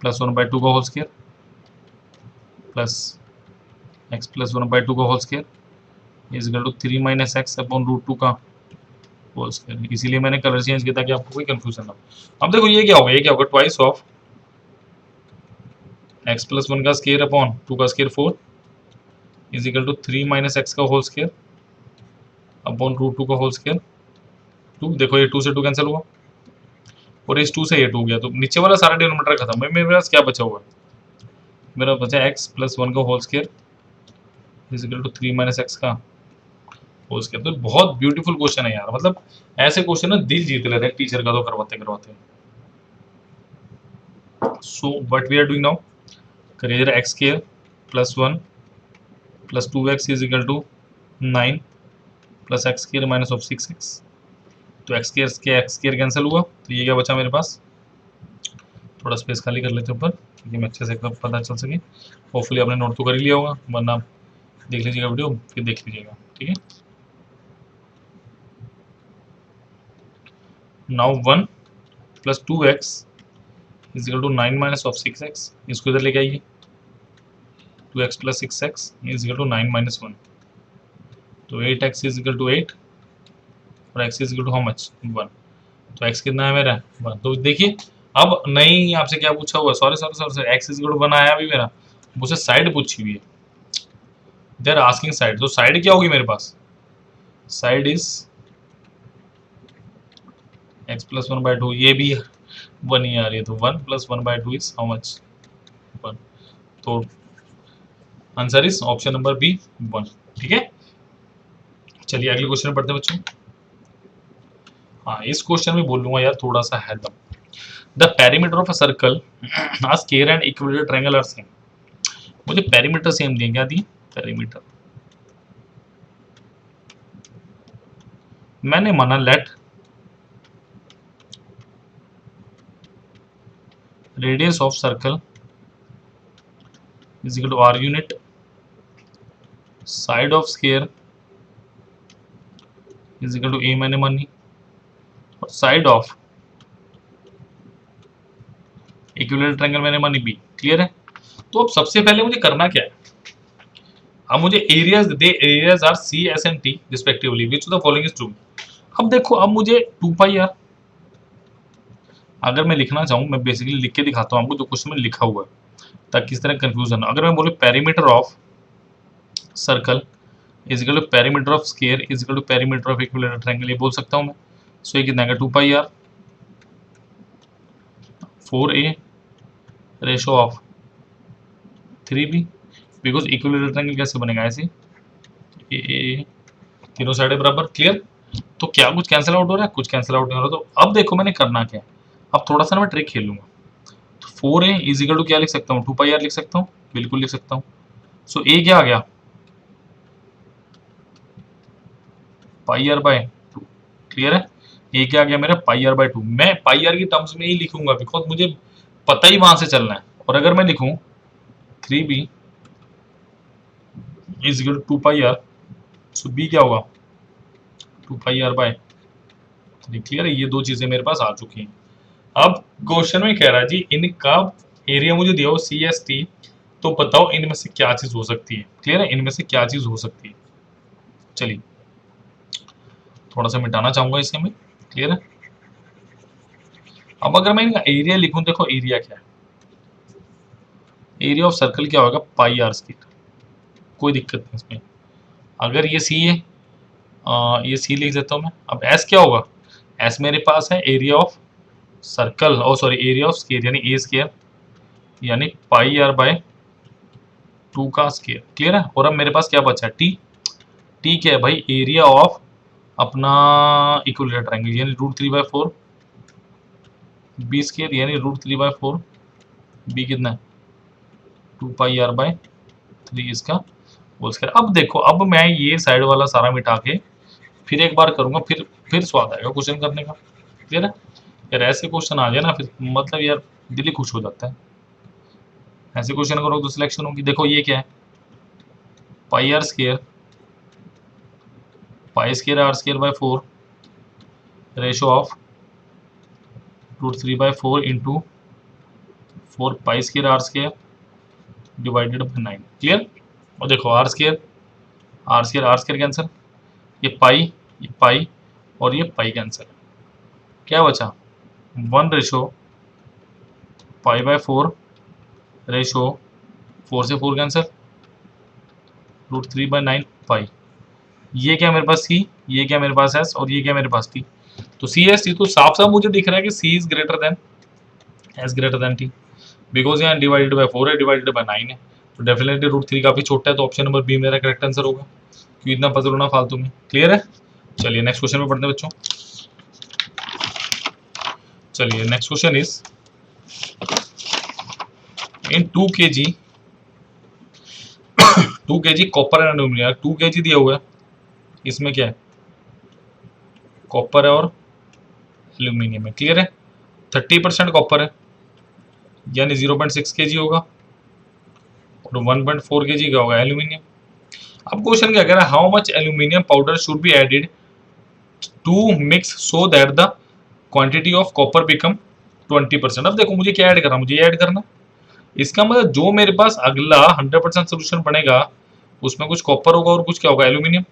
A: प्लस 1/2 का whole square plus x plus 1/2 का whole square is equal to 3 minus x upon root 2 का होल स्क्वायर। इसीलिए मैंने कलर चेंज किया ताकि आपको कोई कंफ्यूजन ना हो। अब देखो ये क्या होगा, ये क्या होगा, twice of x plus one का स्केयर अपॉन टू का square 4 is equal to 3 minus x का होल स्केयर अपॉन रूट 2 का होल स्केयर 2। देखो ये 2 से 2 कैंसिल हुआ और इस 2 से ये 2 गया, तो नीचे वाला सारा डिनोमिनेटर खत्म है। मेरे पास क्या बचा हुआ है? मेरा बचा एक्स प्लस वन का whole square is equal to 3 minus x का होल स्केयर। तो बहुत ब्यूटीफुल क्वेश्चन है यार, मतलब ऐसे क्वेश्चन ना दिल जीत लेते हैं टीचर का तो करवाते करवाते। So what we are doing now, करिए X square plus one plus 2x is equal to 9 plus X square minus of 6x। तो एक्स स्केयर कैंसिल हुआ, तो ये क्या बचा मेरे पास? थोड़ा स्पेस खाली कर लेते हैं ऊपर क्योंकि मैं अच्छे से एकदम पता चल सके। होपफुली आपने नोट तो कर ही लिया होगा, वरना आप देख लीजिएगा वीडियो फिर देख लीजिएगा, ठीक है। Now 1 plus 2x is equal to 9 minus of 6x। इसको इधर लेके आइए, 2x plus 6x is equal to 9 minus 1। तो 8x इज इक्वल टू 8 और x is equal to how much 1। तो x कितना है मेरा 1। तो देखिए अब नहीं, आपसे क्या पूछा हुआ, sorry sorry sorry sorry, x is equal to 1 आया अभी मेरा, मुझसे साइड पूछी हुई है। दे आर आस्किंग साइड, तो साइड क्या होगी मेरे पास? Side is x plus 1 by 2, ये भी 1 ही आ रही है, तो 1 plus 1 by 2 is how much 1। तो answer is option number B 1, ठीक है। चलिए अगले क्वेश्चन में पढ़ते हैं बच्चों। हाँ इस क्वेश्चन में बोलूंगा यार थोड़ा सा है दम। The perimeter of a circle a square and equilateral triangle are same. मुझे पेरीमीटर सेम दिए, क्या दिए? पेरीमीटर। मैंने माना let radius of circle is equal to R unit, side of square is equal to A मैंने मानी, और side of equilateral triangle मैंने मानी बी। क्लियर है? तो अब सबसे पहले मुझे करना क्या है, अब मुझे एरियाज दे, areas are C S and T respectively, which of the following is true. अब देखो अब मुझे 2 पाई आर, अगर मैं लिखना चाहूँ मैं बेसिकली लिख के दिखाता हूँ आपको जो क्वेश्चन में लिखा हुआ है, ताकि किस तरह कंफ्यूजन। अगर मैं बोलूँ perimeter of circle is equal to perimeter of square is equal to perimeter of equilateral triangle, ये बोल सकता हूँ मैं। सो ये कितना है 2 pi R 4a ratio of 3b, because equilateral triangle कैसे बनेगा? ऐसे ए तीनों साइडें बराबर। क्लियर? तो क्या कुछ कैंसिल आउट हो रहा है? कुछ कैंसिल आउट नहीं हो रहा। तो अब देखो मैंने करना क्या है, अब थोड़ा सा ना मैं ट्रिक खेलूंगा। तो 4a इज इक्वल टू क्या लिख सकता हूँ? 2 पाई आर लिख सकता हूँ, बिल्कुल लिख सकता हूँ। सो a क्या आ गया? पाई आर बाय 2। क्लियर है? a क्या आ गया मेरा? पाई आर बाय 2। मैं पाई आर की टर्म्स में ही लिखूंगा बिकॉज मुझे पता ही वहां से चलना है। और अगर मैं लिखूं 3b is equal to 2 pi r, so b क्या होगा? 2 पाई आर बाय 3। क्लियर है? ये दो चीजें मेरे पास आ चुकी हैं। अब क्वेश्चन में कह रहा है जी इनका एरिया मुझे दिया हो सी एस टी, तो बताओ इनमें से क्या चीज हो सकती है। क्लियर है? इनमें से क्या चीज हो सकती है। चलिए थोड़ा सा मिटाना चाहूंगा इसे मैं। क्लियर है? अब अगर मैं इनका एरिया लिखूं, देखो एरिया क्या है, एरिया ऑफ सर्कल क्या होगा? पाई आर स्क्वायर। कोई दिक्कत नहीं इसमें। अगर ये सी है, ये सी लिख देता हूँ मैं। अब एस क्या होगा? एस मेरे पास है area of circle, oh sorry area of square यानी ए स्क्वायर, यानी पाई आर बाय 2 का स्क्वायर। क्लियर है? और अब मेरे पास क्या बचा है? टी। टी क्या है भाई? एरिया ऑफ अपना इक्विलेटरल ट्रायंगल यानी √3/4 बी स्क्वायर यानी √3/4 बी कितना है? 2 पाई आर बाय 3 इसका होल स्क्वायर। अब देखो अब मैं ये साइड वाला सारा मिटा के फिर एक बार करूंगा, फिर स्वाद आएगा क्वेश्चन करने का। क्लियर है? यार ऐसे क्वेश्चन आ जाए ना फिर मतलब यार दिल ही खुश हो जाता है। ऐसे क्वेश्चन करो तो सिलेक्शन होगी। देखो ये क्या है? Pi R square, pi square R square by 4 ratio of √3/4 into 4 pi square R square divided by 9। Clear? और देखो आर स्क्वायर कैंसिल, ये पाई और ये पाई कैंसिल, क्या बचा? 1 रेशो पाई बाय 4 रेशो 4 से 4 कैंसिल, √3/9 पाई। ये क्या मेरे पास सी, ये क्या मेरे पास एस, और ये क्या मेरे पास टी। तो सी एस टी, तो साफ साफ मुझे दिख रहा है कि C is greater than S greater than T, because यहाँ डिवाइडेड बाय 4 है, डिवाइडेड बाय 9 है, तो डेफिनेटली √3 काफी छोटा है, तो ऑप्शन नंबर बी मेरा करेक्ट आंसर होगा। क्यों इतना पजल होना फालतू में, क्लियर है। चलिए नेक्स्ट क्वेश्चन में पढ़ते हैं बच्चों। चलिए next question is in 2 kg 2 kg copper and aluminium, 2 kg दिया हुआ है, इसमें क्या है, कॉपर है और एल्यूमिनियम है, क्लियर है। 30% कॉपर है, यानी 0.6 kg होगा, और 1.4 kg का होगा एल्यूमिनियम। अब क्वेश्चन क्या कह रहा है, how much aluminium powder should be added to mix so that the quantity of copper become 20%। अब देखो मुझे क्या ऐड करना, मुझे ऐड करना, इसका मतलब जो मेरे पास अगला 100% सोल्यूशन बनेगा उसमें कुछ कॉपर होगा और कुछ क्या होगा, एल्यूमिनियम।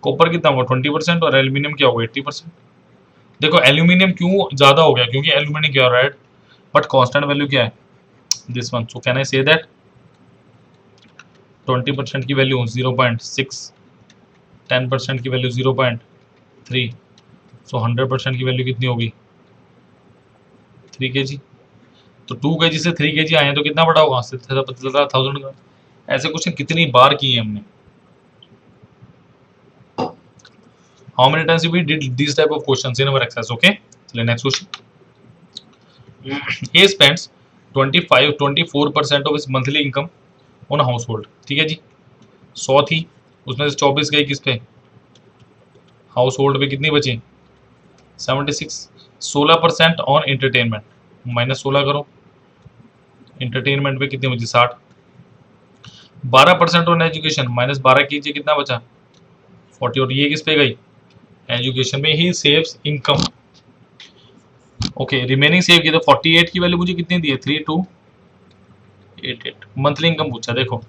A: कॉपर कितना होगा 20% और एल्यूमिनियम क्या होगा 80%। देखो एल्यूमिनियम क्यों ज्यादा हो गया, क्योंकि एल्यूमिनियम क्या हो रहा है, बट कांस्टेंट वैल्यू क्या है, this one. So can I say that 20% की वैल्यू 0.6, 10% की वैल्यू 0.3, सो 100% की वैल्यू कितनी होगी 3 kg। तो 2 kg से 3 kg आए हैं तो कितना बड़ा होगा, 1000 ग्राम। ऐसे क्वेश्चन कितनी बार किए हमने, how many times we did this type of questions in our exercise. Okay चलिए next question. A spends 24% of his monthly income on household, ठीक है जी। 100 थी, उसमें से 24 गई किस पे, हाउस होल्ड पे, कितनी बची 76। 16% ऑन एंटरटेनमेंट, -16 करो, एंटरटेनमेंट पे कितनी बची 60। 12% ऑन एजुकेशन, -12 कीजिए, कितना बचा 40, और ये किस पे गई, एजुकेशन में ही saves income. Okay remaining save की, तो 48 की वैल्यू मुझे कितनी दी है 3288। मंथली इनकम पूछा, देखो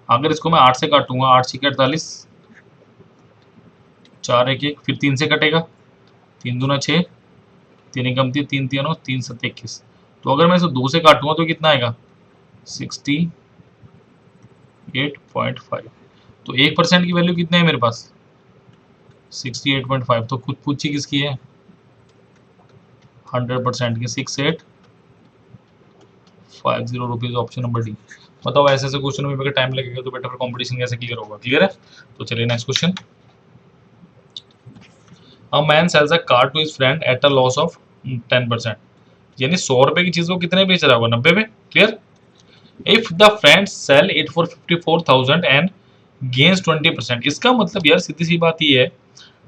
A: अगर इसको मैं 8 से काटूंगा, 8 6 48, 4 1 1, फिर 3 से कटेगा, 3 दूना 6, 3 एकम 3, 3 3 9, 3 7 21। तो अगर मैं इसे 2 से काटूंगा तो कितना आएगा 68.5। तो 1% की वैल्यू कितनी है मेरे पास 68.5। तो खुद पूछी किसकी है 100% की, 6850 रुपीज, ऑप्शन नंबर डी। बताओ ऐसे ऐसे क्वेश्चन में टाइम लगेगा तो बेटर फिर कंपटीशन कैसे क्लियर होगा, क्लियर है। तो चलिए next question. A man sells a car to his friend at a loss of 10%, यानी 100 रुपए की चीज को कितने बेच रहा होगा 90 में, clear. If the friend sell it for 54,000 and gains 20%, इसका मतलब यार सीधी सी बात ये है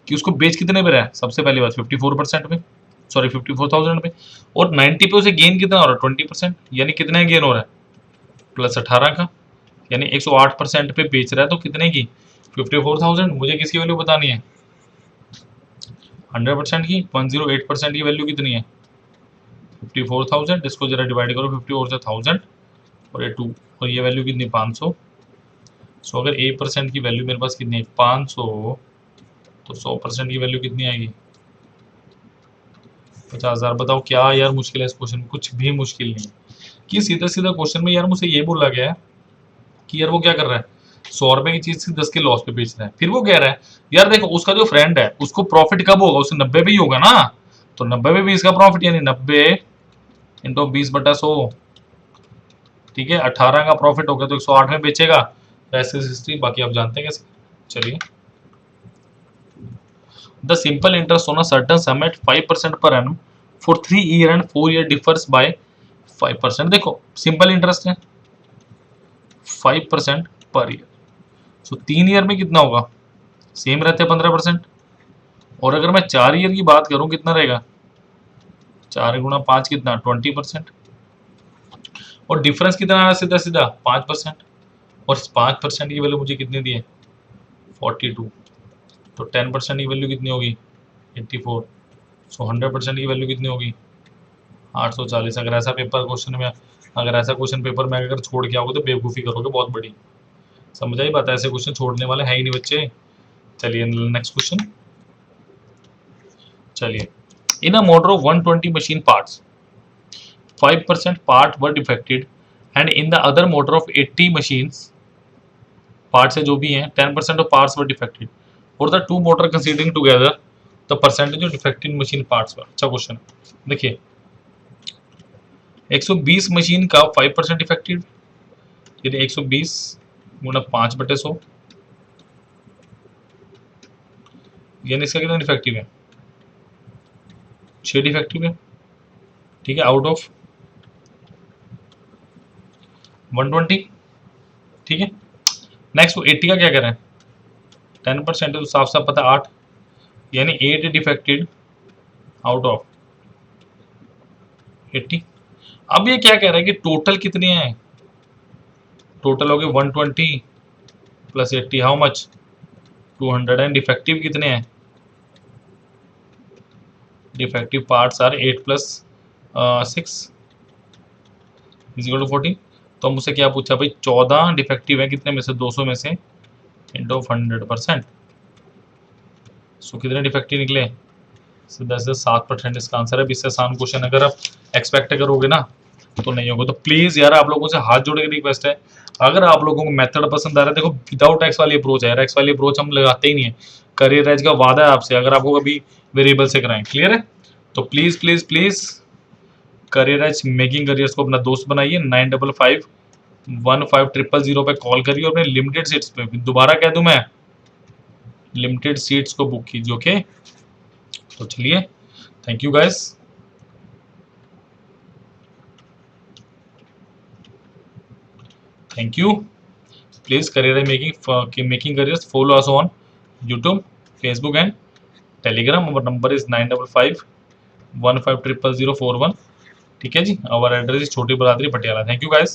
A: कि उसको बेच कितने पे रहा है, सबसे पहली बात 54% पे, सॉरी 54,000 पे, और 90 पे उसे गेन कितना हो रहा है 20%, यानी कितना गेन हो रहा है +18 का, यानी 108% पे बेच रहा है, तो कितने की 54,000। मुझे किसकी वैल्यू बतानी है 100% की, 108% की वैल्यू कितनी है 54,000। इसको जरा डिवाइड करो 50 और से 1000, और ये 2, और ये वैल्यू कितनी 500। सो अगर 1% की वैल्यू मेरे पास कितनी है 500, तो 100% की वैल्यू कितनी आएगी 50,000। बताओ क्या यार मुश्किल है इस क्वेश्चन में, कुछ भी मुश्किल नहीं है कि सीधा सीधा क्वेश्चन में यार मुझे ये बोला गया है कि यार वो क्या कर रहा है 100 रुपए की चीज 10 के लॉस पे बेच रहा है। फिर वो कह रहा है यार देखो उसका जो फ्रेंड है उसको प्रॉफिट कब होगा, उसे 90 पे ही होगा ना, तो 90 पे भी इसका प्रॉफिट, यानी 90 इंटू 20/100, ठीक है 18 का प्रॉफिट हो गया, तो 108 में बेचेगा। ऐसे हिस्ट्री बाकी आप जानते हैं कैसे। चलिए the simple interest on a certain sum at 5% per annum for 3 year and 4 year differs by 5%। देखो सिंपल इंटरेस्ट है 5% पर ईयर, सो 3 ईयर में कितना होगा सेम रहते हैं 15%, और अगर मैं 4 ईयर की बात करूं कितना रहेगा 4 गुणा 5 कितना 20%, और डिफरेंस कितना आ रहा है सीधा सीधा 5%, और 5% की वैल्यू मुझे कितनी दी है 42, तो 10% की वैल्यू कितनी होगी 84, सो 100% की वैल्यू कितनी होगी 840। अगर ऐसा पेपर क्वेश्चन में, अगर ऐसा क्वेश्चन पेपर में अगर छोड़ के आओगे तो बेवकूफ़ी करोगे बहुत बड़ी, समझ आई बात है, ऐसे क्वेश्चन छोड़ने वाले हैं ही नहीं बच्चे। चलिए नेक्स्ट क्वेश्चन। चलिए in a motor of 120 machine parts 5% part were defected and in the other motor of 80 machines, parts है जो भी हैं, 10% ऑफ पार्ट्स वर डिफेक्टेड और the two motor considering together the percentage of defected machine parts were. अच्छा question देखिए, 120 machine का 5% defected, यानी 120 गुना 5/100, यानी इसका कितना डिफेक्टिव है, 6 डिफेक्टिव है। ठीक है, आउट ऑफ 120। ठीक है, नेक्स्ट वो 80 का क्या कर रहे हैं, 10% है तो साफ साफ पता है 8, यानी 8 डिफेक्टेड आउट ऑफ 80। अब ये क्या कह रहा है कि टोटल कितने हैं, टोटल हो गए 120 plus 80, how much 200, and defective कितने हैं, defective parts are 8 plus 6 is equal to 40। तो मुझसे क्या पूछा भाई, 14 डिफेक्टिव है कितने में से, 200 में से इंटू 100%, सो कितने डिफेक्टिव निकले, सीधा सीधा 7% इसका आंसर है। इससे आसान क्वेश्चन अगर आप एक्सपेक्ट करोगे ना तो नहीं होगा। तो प्लीज यार आप लोगों से हाथ जोड़ के रिक्वेस्ट है, अगर आप लोगों को मेथड पसंद आ रहा है, देखो विदाउट एक्स वाली अप्रोच है यार, एक्स वाली अप्रोच हम लगाते ही नहीं है। करियर एज का वादा है आपसे, अगर आपको कभी वेरिएबल से कराएं, क्लियर है। तो please please please career edge making careers को अपना दोस्त बनाइए, 95515000 पे कॉल करिए और अपने लिमिटेड सीट्स पे, दोबारा कह दूं मैं, लिमिटेड सीट्स को बुक कीजिए। ओके, तो चलिए, thank you guys. Thank you. Please career making careers. Follow us on YouTube, Facebook, and Telegram. Our number is 9551500041। ठीक है जी, our address is छोटी बरादरी पटियाला। Thank you guys.